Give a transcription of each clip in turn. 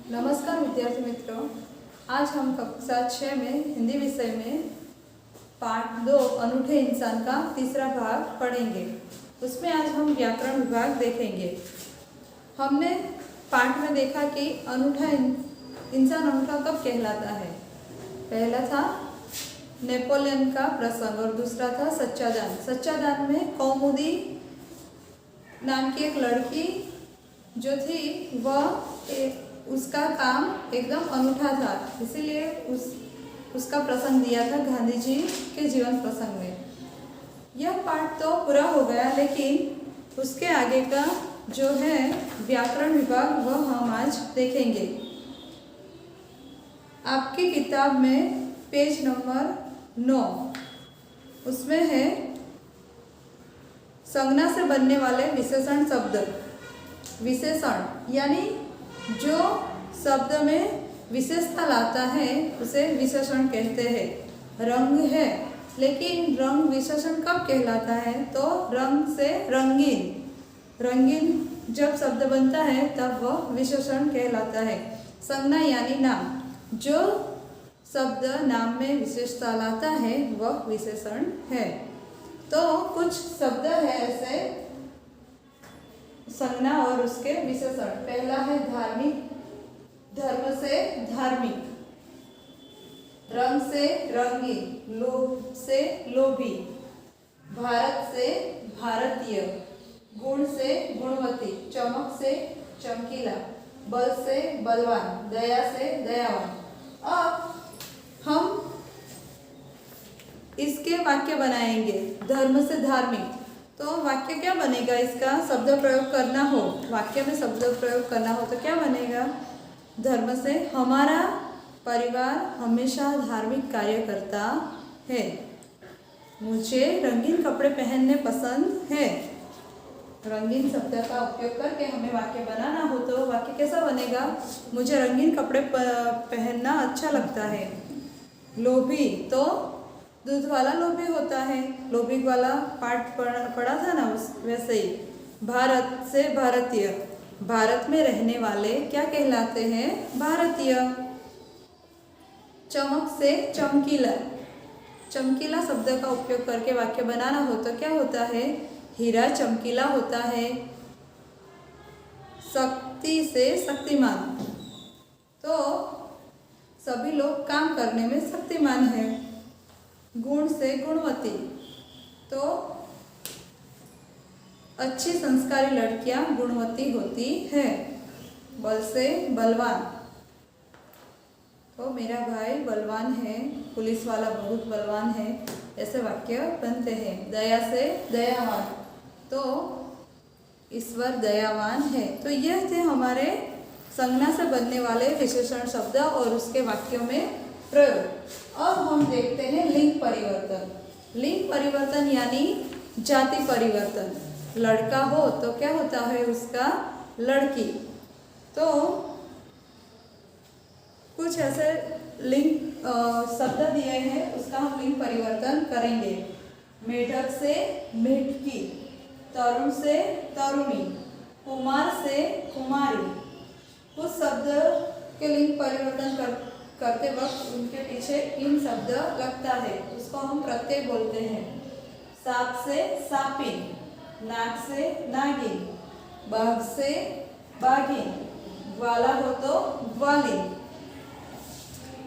नमस्कार विद्यार्थी मित्रों, आज हम कक्षा 6 में हिंदी विषय में पाठ 2 अनूठे इंसान का तीसरा भाग पढ़ेंगे। उसमें आज हम व्याकरण विभाग देखेंगे। हमने पाठ में देखा कि अनूठा इंसान अनूठा कब कहलाता है। पहला था नेपोलियन का प्रसंग और दूसरा था सच्चा दान। सच्चा दान में कौमुदी नाम की एक लड़की जो थी वह उसका काम एकदम अनूठा था, इसीलिए उसका प्रसंग दिया था गांधी जी के जीवन प्रसंग में। यह पाठ तो पूरा हो गया, लेकिन उसके आगे का जो है व्याकरण विभाग वह हम आज देखेंगे। आपकी किताब में पेज नंबर 9 उसमें है संज्ञा से बनने वाले विशेषण शब्द। विशेषण यानी जो शब्द में विशेषता लाता है उसे विशेषण कहते हैं। रंग है, लेकिन रंग विशेषण कब कहलाता है? तो रंग से रंगीन। रंगीन जब शब्द बनता है तब वह विशेषण कहलाता है। संज्ञा यानी नाम, जो शब्द नाम में विशेषता लाता है वह विशेषण है। तो कुछ शब्द है ऐसे संज्ञा और उसके विशेषण। पहला है धार्मिक, धर्म से धार्मिक, रंग से रंगीन, लोभ से लोभी, भारत से भारतीय, गुण से गुणवती, चमक से चमकीला, बल से बलवान, दया से दयावान। अब हम इसके वाक्य बनाएंगे। धर्म से धार्मिक, तो वाक्य क्या बनेगा? इसका शब्द प्रयोग करना हो, वाक्य में शब्द प्रयोग करना हो तो क्या बनेगा? धर्म से हमारा परिवार हमेशा धार्मिक कार्य करता है। मुझे रंगीन कपड़े पहनने पसंद है। रंगीन शब्द का उपयोग करके हमें वाक्य बनाना हो तो वाक्य कैसा बनेगा? मुझे रंगीन कपड़े पहनना अच्छा लगता है। लोभी, तो दूध वाला लोभी होता है। लोभी वाला पाठ पढ़ा था ना, उस वैसे ही। भारत से भारतीय, भारत में रहने वाले क्या कहलाते हैं? भारतीय। चमक से चमकीला, चमकीला शब्द का उपयोग करके वाक्य बनाना हो तो क्या होता है? हीरा चमकीला होता है। शक्ति से शक्तिमान, तो सभी लोग काम करने में शक्तिमान है। गुण से गुणवती, तो अच्छी संस्कारी लड़कियां गुणवती होती है। बल से बलवान, तो मेरा भाई बलवान है, पुलिस वाला बहुत बलवान है, ऐसे वाक्य बनते हैं। दया से दयावान, तो ईश्वर दयावान है। तो यह थे हमारे संज्ञा से बनने वाले विशेषण शब्द और उसके वाक्यों में प्रयोग। अब हम देखते हैं लिंग परिवर्तन। लिंग परिवर्तन यानी जाति परिवर्तन। लड़का हो तो क्या होता है उसका? लड़की। तो कुछ ऐसे लिंग शब्द दिए हैं, उसका हम लिंग परिवर्तन करेंगे। मेढक से मेढकी, तरुण से तरुणी, कुमार से कुमारी। कुछ शब्द के लिंग परिवर्तन करते वक्त उनके पीछे इन शब्द लगता है, उसको हम प्रत्यय बोलते हैं। सांप से सांपिन, नाग से नागिन, बाघ से बाघिन, ग्वाला हो तो ग्वालिन,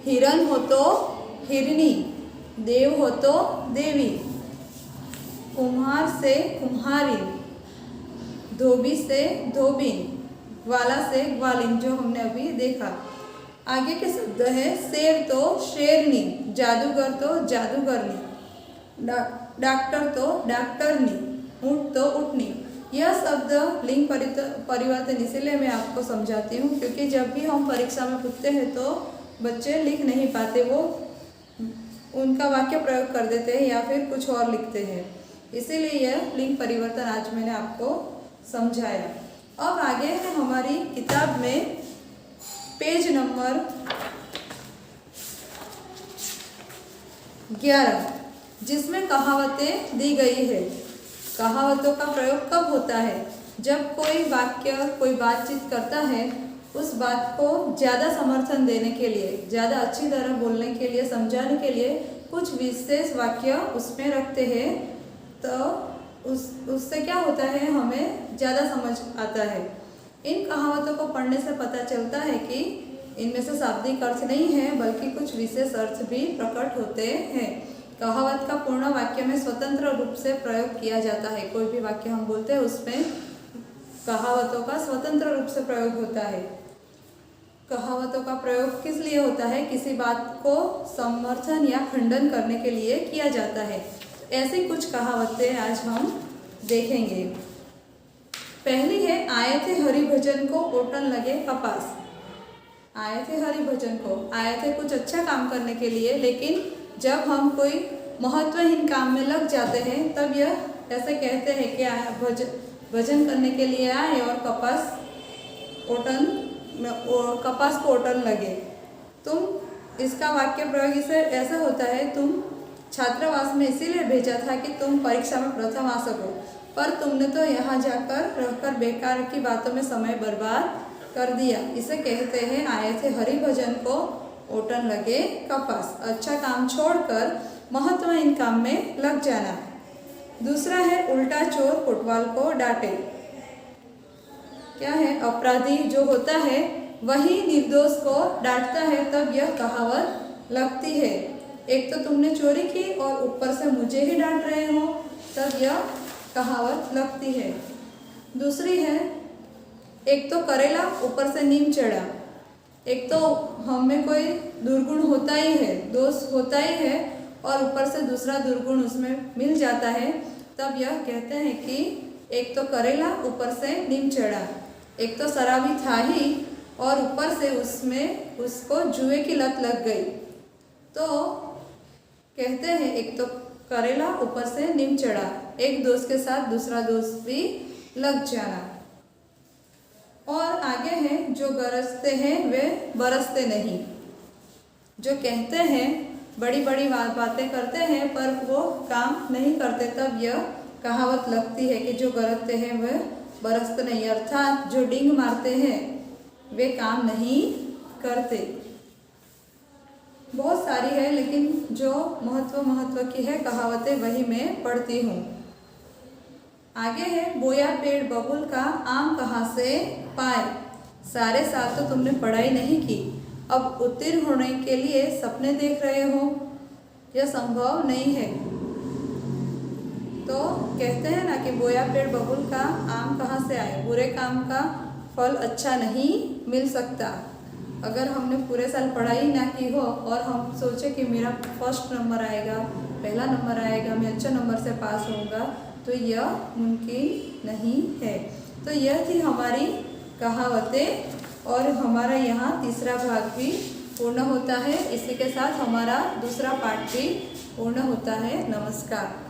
हिरण हो तो हिरनी, देव हो तो देवी, कुम्हार से कुम्हारिन, धोबी से धोबिन, ग्वाला से ग्वालिन, जो हमने अभी देखा। आगे के शब्द है शेर तो शेरनी, जादूगर तो जादूगरनी, डॉक्टर तो डॉक्टरनी, ऊँट तो ऊँटनी। यह शब्द लिंग परिवर्तन इसीलिए मैं आपको समझाती हूँ क्योंकि जब भी हम परीक्षा में पूछते हैं तो बच्चे लिख नहीं पाते, वो उनका वाक्य प्रयोग कर देते हैं या फिर कुछ और लिखते हैं। इसीलिए यह लिंग परिवर्तन आज मैंने आपको समझाया। अब आगे है हमारी किताब में पेज नंबर 11 जिसमें कहावतें दी गई है। कहावतों का प्रयोग कब होता है? जब कोई वाक्य कोई बातचीत करता है उस बात को ज़्यादा समर्थन देने के लिए, ज़्यादा अच्छी तरह बोलने के लिए, समझाने के लिए कुछ विशेष वाक्य उसमें रखते हैं, तो उससे क्या होता है, हमें ज़्यादा समझ आता है। इन कहावतों को पढ़ने से पता चलता है कि इनमें से शाब्दिक अर्थ नहीं है बल्कि कुछ विशेष अर्थ भी प्रकट होते हैं। कहावत का पूर्ण वाक्य में स्वतंत्र रूप से प्रयोग किया जाता है। कोई भी वाक्य हम बोलते हैं उसमें कहावतों का स्वतंत्र रूप से प्रयोग होता है। कहावतों का प्रयोग किस लिए होता है? किसी बात को समर्थन या खंडन करने के लिए किया जाता है। ऐसी कुछ कहावतें आज हम देखेंगे। पहली है, आए थे हरिभजन को ओटन लगे कपास। आए थे हरिभजन को, आए थे कुछ अच्छा काम करने के लिए, लेकिन जब हम कोई महत्वहीन काम में लग जाते हैं तब यह ऐसे कहते हैं कि भजन करने के लिए आए और कपास को ओटन लगे। तुम इसका वाक्य प्रयोग इसे ऐसा होता है, तुम छात्रावास में इसीलिए भेजा था कि तुम परीक्षा में प्रथम आ सको, पर तुमने तो यहाँ जाकर रहकर बेकार की बातों में समय बर्बाद कर दिया। इसे कहते हैं आए थे हरिभजन को ओटन लगे कपास। अच्छा काम छोड़कर महत्वहीन काम में लग जाना। दूसरा है, उल्टा चोर कोतवाल को डांटे। क्या है? अपराधी जो होता है वही निर्दोष को डांटता है, तब यह कहावत लगती है। एक तो तुमने चोरी की और ऊपर से मुझे ही डांट रहे हो, तब यह कहावत लगती है। दूसरी है, एक तो करेला ऊपर से नीम चढ़ा। एक तो हमें कोई दुर्गुण होता ही है, दोष होता ही है, और ऊपर से दूसरा दुर्गुण उसमें मिल जाता है, तब यह कहते हैं कि एक तो करेला ऊपर से नीम चढ़ा। एक तो शराबी था ही और ऊपर से उसमें उसको जुए की लत लग गई, तो कहते हैं एक तो करेला ऊपर से नीम चढ़ा। एक दोस्त के साथ दूसरा दोस्त भी लग जाना। और आगे हैं, जो गरजते हैं वे बरसते नहीं। जो कहते हैं, बड़ी बड़ी बातें करते हैं पर वो काम नहीं करते, तब यह कहावत लगती है कि जो गरजते हैं वे बरसते नहीं, अर्थात जो डींग मारते हैं वे काम नहीं करते। बहुत सारी है, लेकिन जो महत्व की है कहावतें वही मैं पढ़ती हूँ। आगे है, बोया पेड़ बबुल का आम कहाँ से पाए। सारे साल तो तुमने पढ़ाई नहीं की, अब उत्तीर्ण होने के लिए सपने देख रहे हो, यह संभव नहीं है। तो कहते हैं ना कि बोया पेड़ बबुल का आम कहाँ से आए। बुरे काम का फल अच्छा नहीं मिल सकता। अगर हमने पूरे साल पढ़ाई ना की हो और हम सोचे कि मेरा फर्स्ट नंबर आएगा, पहला नंबर आएगा, मैं अच्छे नंबर से पास होऊंगा, तो यह मुमकिन नहीं है। तो यह थी हमारी कहावतें, और हमारा यहाँ तीसरा भाग भी पूर्ण होता है। इसी के साथ हमारा दूसरा पार्ट भी पूर्ण होता है। नमस्कार।